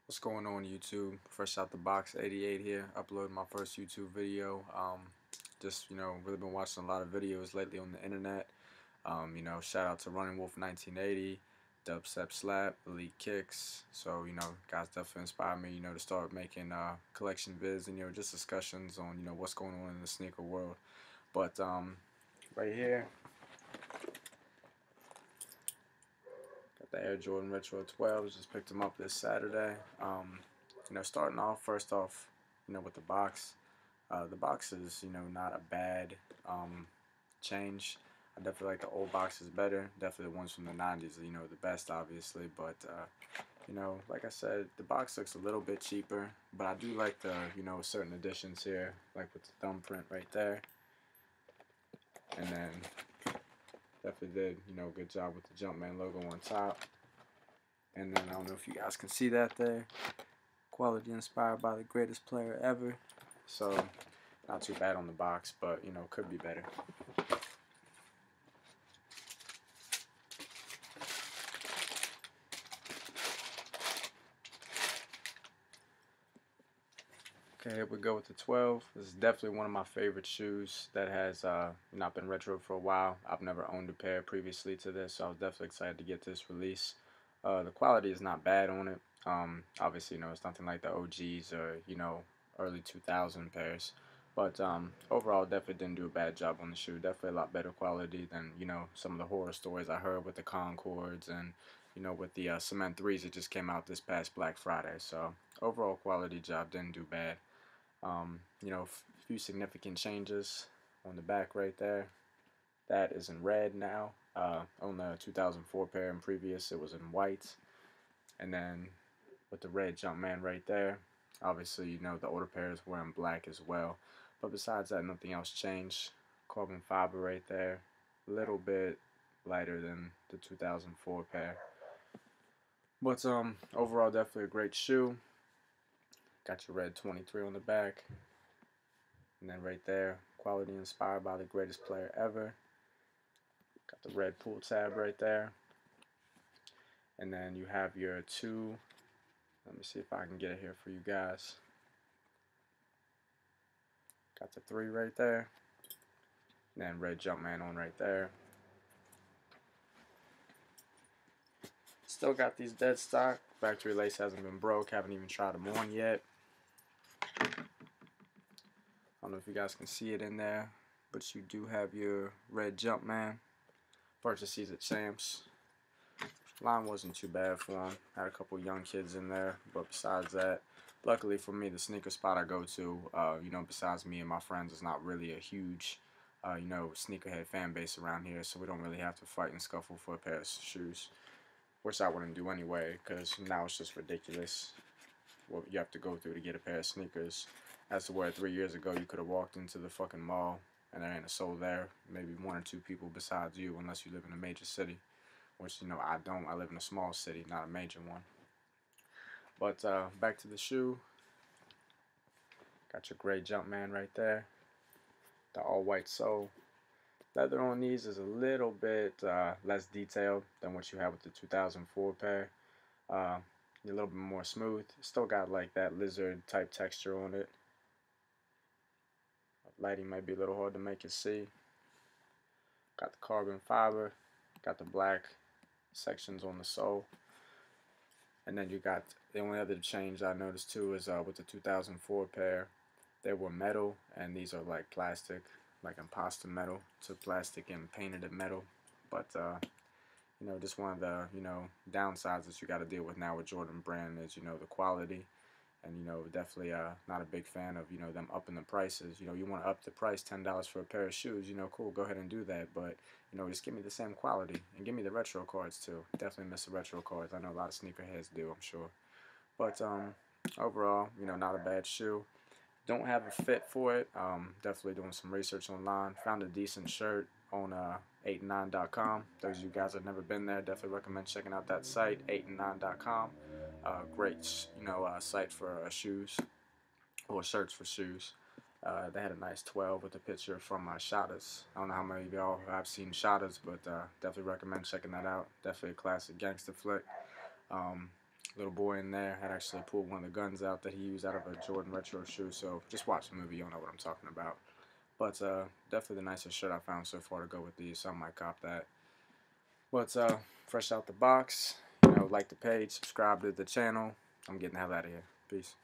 What's going on YouTube? Fresh out the box 88 here, uploading my first YouTube video. Just really been watching a lot of videos lately on the internet. Shout out to Running Wolf 1980, Dubstep Slap, Elite Kicks. So, guys definitely inspired me, to start making collection vids and just discussions on, what's going on in the sneaker world. But right here, got the Air Jordan Retro 12s. Just picked them up this Saturday. Starting off, first off, with the box. The box is, not a bad change. I definitely like the old boxes better. Definitely the ones from the 90s, the best, obviously. But, like I said, the box looks a little bit cheaper. But I do like the, certain additions here, like with the thumbprint right there. And then definitely did, good job with the Jumpman logo on top. And then I don't know if you guys can see that there. Quality inspired by the greatest player ever. So not too bad on the box, but could be better. Okay, here we go with the 12. This is definitely one of my favorite shoes that has not been retro for a while. I've never owned a pair previously to this, so I was definitely excited to get this release. The quality is not bad on it. Obviously, it's nothing like the OGs or early 2000 pairs. But overall, definitely didn't do a bad job on the shoe. Definitely a lot better quality than some of the horror stories I heard with the Concords and with the Cement 3s that just came out this past Black Friday. So overall quality job, didn't do bad. A few significant changes on the back right there. That is in red now. On the 2004 pair and previous, it was in white. And then with the red Jumpman right there, obviously, the older pairs were in black as well. But besides that, nothing else changed. Carbon fiber right there, a little bit lighter than the 2004 pair. But overall, definitely a great shoe. Got your red 23 on the back. And then right there, quality inspired by the greatest player ever. Got the red pull tab right there. And then you have your two. Let me see if I can get it here for you guys. Got the 3 right there. And then red Jumpman on right there. Still got these dead stock. Factory lace hasn't been broke. Haven't even tried them on yet. I don't know if you guys can see it in there, but you do have your red Jumpman. Purchased these at Sam's. Line wasn't too bad for them. Had a couple young kids in there, but besides that, luckily for me, the sneaker spot I go to, besides me and my friends, is not really a huge, sneakerhead fan base around here, so we don't really have to fight and scuffle for a pair of shoes, which I wouldn't do anyway, because now it's just ridiculous what you have to go through to get a pair of sneakers. As to where 3 years ago you could have walked into the fucking mall and there ain't a soul there, maybe 1 or 2 people besides you, unless you live in a major city. Which, I don't. I live in a small city, not a major one. But back to the shoe. Got your gray Jumpman right there. The all-white sole. Leather on these is a little bit less detailed than what you have with the 2004 pair. A little bit more smooth. Still got like that lizard type texture on it. Lighting might be a little hard to make it see. Got the carbon fiber. Got the black sections on the sole. And then you got the only other change I noticed too is with the 2004 pair, they were metal, and these are like plastic, like imposter metal to plastic and painted at metal. But just one of the downsides that you got to deal with now with Jordan Brand is the quality, and definitely not a big fan of them upping the prices. You want to up the price $10 for a pair of shoes, cool, go ahead and do that, but just give me the same quality and give me the retro cards too. Definitely miss the retro cards. I know a lot of sneakerheads do, I'm sure. But overall, not a bad shoe. Don't have a fit for it. Definitely doing some research online. Found a decent shirt on 8and9.com. Those of you guys that have never been there, definitely recommend checking out that site, 8and9.com. Great, site for shoes or shirts for shoes. They had a nice 12 with a picture from Shotters. I don't know how many of y'all have seen Shotters, but definitely recommend checking that out. Definitely a classic gangster flick. little boy in there had actually pulled one of the guns out that he used out of a Jordan retro shoe. So just watch the movie, you'll know what I'm talking about. But definitely the nicest shirt I found so far to go with these, so I might cop that. But fresh out the box, like the page, subscribe to the channel. I'm getting the hell out of here. Peace.